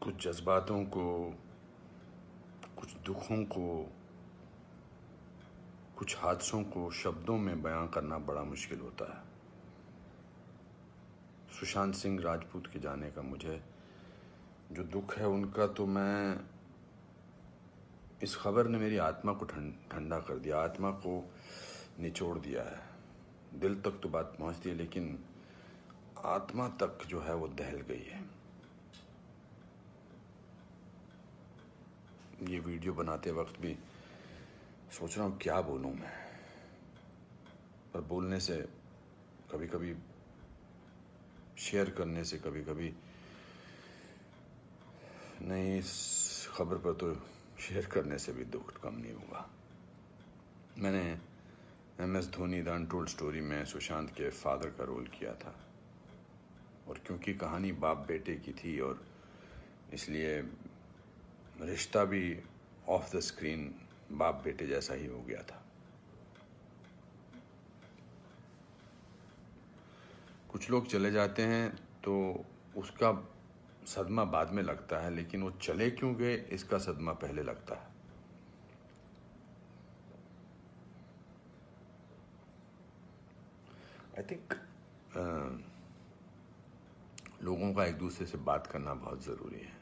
कुछ जज्बातों को, कुछ दुखों को, कुछ हादसों को शब्दों में बयां करना बड़ा मुश्किल होता है। सुशांत सिंह राजपूत के जाने का मुझे जो दुख है उनका, तो मैं इस खबर ने मेरी आत्मा को ठंडा कर दिया, आत्मा को निचोड़ दिया है। दिल तक तो बात पहुंचती है, लेकिन आत्मा तक जो है वो दहल गई है। ये वीडियो बनाते वक्त भी सोच रहा हूँ क्या बोलूँ मैं, पर बोलने से कभी कभी, शेयर करने से कभी कभी नहीं, इस खबर पर तो शेयर करने से भी दुख कम नहीं होगा। मैंने MS Dhoni the untold story में सुशांत के फादर का रोल किया था, और क्योंकि कहानी बाप बेटे की थी और इसलिए रिश्ता भी ऑफ द स्क्रीन बाप बेटे जैसा ही हो गया था। कुछ लोग चले जाते हैं तो उसका सदमा बाद में लगता है, लेकिन वो चले क्यों गए इसका सदमा पहले लगता है। आई थिंक लोगों का एक दूसरे से बात करना बहुत ज़रूरी है।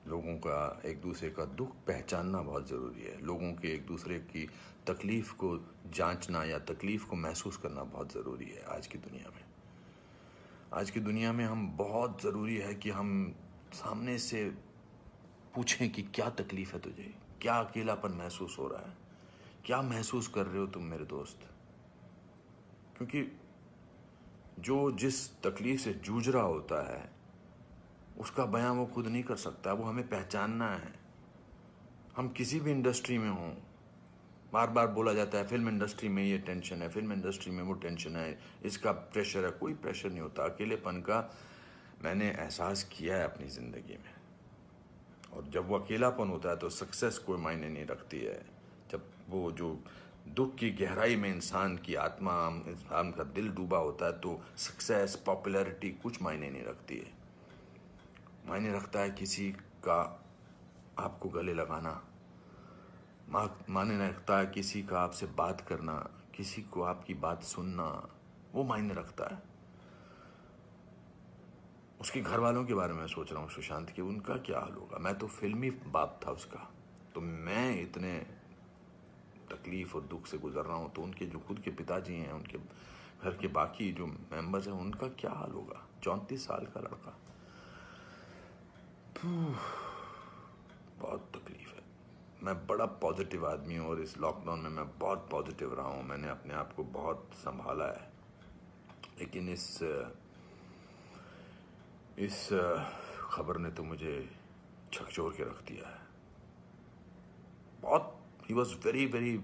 लोगों का एक दूसरे का दुख पहचानना बहुत ज़रूरी है। लोगों के एक दूसरे की तकलीफ़ को जांचना या तकलीफ़ को महसूस करना बहुत ज़रूरी है आज की दुनिया में। आज की दुनिया में हम बहुत ज़रूरी है कि हम सामने से पूछें कि क्या तकलीफ़ है तुझे, क्या अकेलापन महसूस हो रहा है, क्या महसूस कर रहे हो तुम मेरे दोस्त। क्योंकि जो जिस तकलीफ़ से जूझ रहा होता है उसका बयां वो खुद नहीं कर सकता, वो हमें पहचानना है। हम किसी भी इंडस्ट्री में हों, बार बार बोला जाता है फिल्म इंडस्ट्री में ये टेंशन है, फिल्म इंडस्ट्री में वो टेंशन है, इसका प्रेशर है। कोई प्रेशर नहीं होता। अकेलेपन का मैंने एहसास किया है अपनी ज़िंदगी में, और जब वो अकेलापन होता है तो सक्सेस कोई मायने नहीं रखती है। जब वो जो दुख की गहराई में इंसान की आत्मा, इंसान का दिल डूबा होता है, तो सक्सेस, पॉपुलैरिटी कुछ मायने नहीं रखती है। मायने रखता है किसी का आपको गले लगाना, मायने रखता है किसी का आपसे बात करना, किसी को आपकी बात सुनना, वो मायने रखता है। उसके घर वालों के बारे में सोच रहा हूँ सुशांत के, उनका क्या हाल होगा। मैं तो फिल्मी बाप था उसका, तो मैं इतने तकलीफ और दुख से गुजर रहा हूँ, तो उनके जो खुद के पिताजी हैं, उनके घर के बाकी जो मेंबर्स हैं, उनका क्या हाल होगा। 34 साल का लड़का, बहुत तकलीफ है। मैं बड़ा पॉजिटिव आदमी हूँ और इस लॉकडाउन में मैं बहुत पॉजिटिव रहा हूँ। मैंने अपने आप को बहुत संभाला है, लेकिन इस खबर ने तो मुझे झकझोर के रख दिया है। बहुत ही was very very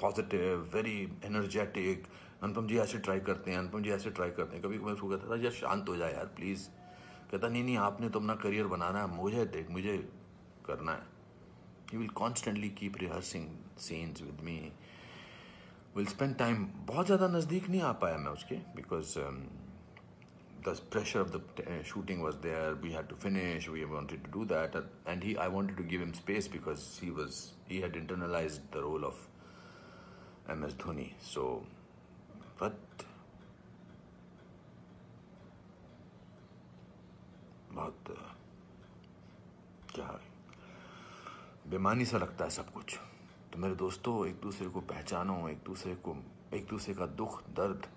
positive, very energetic. Anupam ji ऐसे ट्राई करते हैं, अनुपम जी ऐसे ट्राई करते हैं। कभी कभी उसको कहता था यार शांत हो जाए यार प्लीज़। कहता नहीं नहीं, आपने तो अपना करियर बनाना है, मुझे देख, मुझे करना है। He will constantly keep rehearsing scenes with me. We'll spend time. बहुत ज़्यादा नज़दीक नहीं आ पाया मैं उसके, because the pressure of the shooting was there. We had to finish. We wanted to do that, and I wanted to give him space because he had internalized the role of MS Dhoni. So, but बहुत क्या बेमानी सा लगता है सब कुछ। तो मेरे दोस्तों, एक दूसरे को पहचानो, एक दूसरे का दुख दर्द।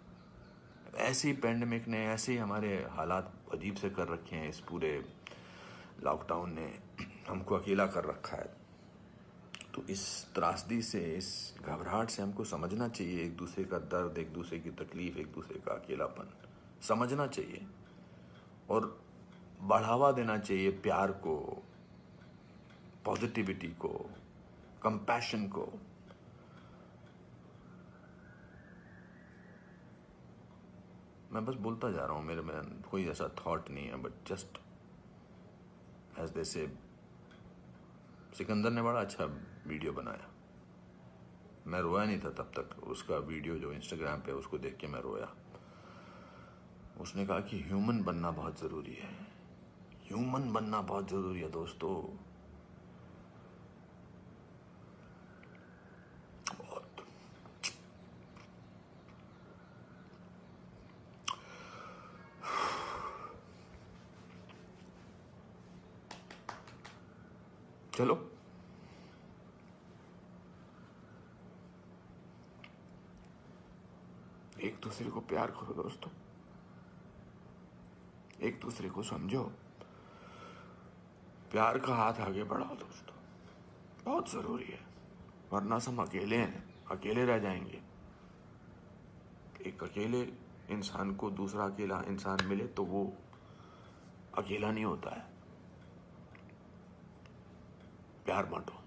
ऐसी पैंडमिक ने, ऐसे हमारे हालात अजीब से कर रखे हैं, इस पूरे लॉकडाउन ने हमको अकेला कर रखा है। तो इस त्रासदी से, इस घबराहट से हमको समझना चाहिए एक दूसरे का दर्द, एक दूसरे की तकलीफ, एक दूसरे का अकेलापन समझना चाहिए और बढ़ावा देना चाहिए प्यार को, पॉजिटिविटी को, कंपैशन को। मैं बस बोलता जा रहा हूँ, मेरे में कोई ऐसा थॉट नहीं है, बट जस्ट एज दे से। सिकंदर ने बड़ा अच्छा वीडियो बनाया, मैं रोया नहीं था तब तक। उसका वीडियो जो इंस्टाग्राम पे, उसको देख के मैं रोया। उसने कहा कि ह्यूमन बनना बहुत ज़रूरी है। ह्यूमन बनना बहुत जरूरी है दोस्तों। बहुत। चलो एक दूसरे को प्यार करो दोस्तों, एक दूसरे को समझो, प्यार का हाथ आगे बढ़ाओ दोस्तों, बहुत जरूरी है। वरना हम अकेले हैं, अकेले रह जाएंगे। एक अकेले इंसान को दूसरा अकेला इंसान मिले तो वो अकेला नहीं होता है। प्यार बांटो।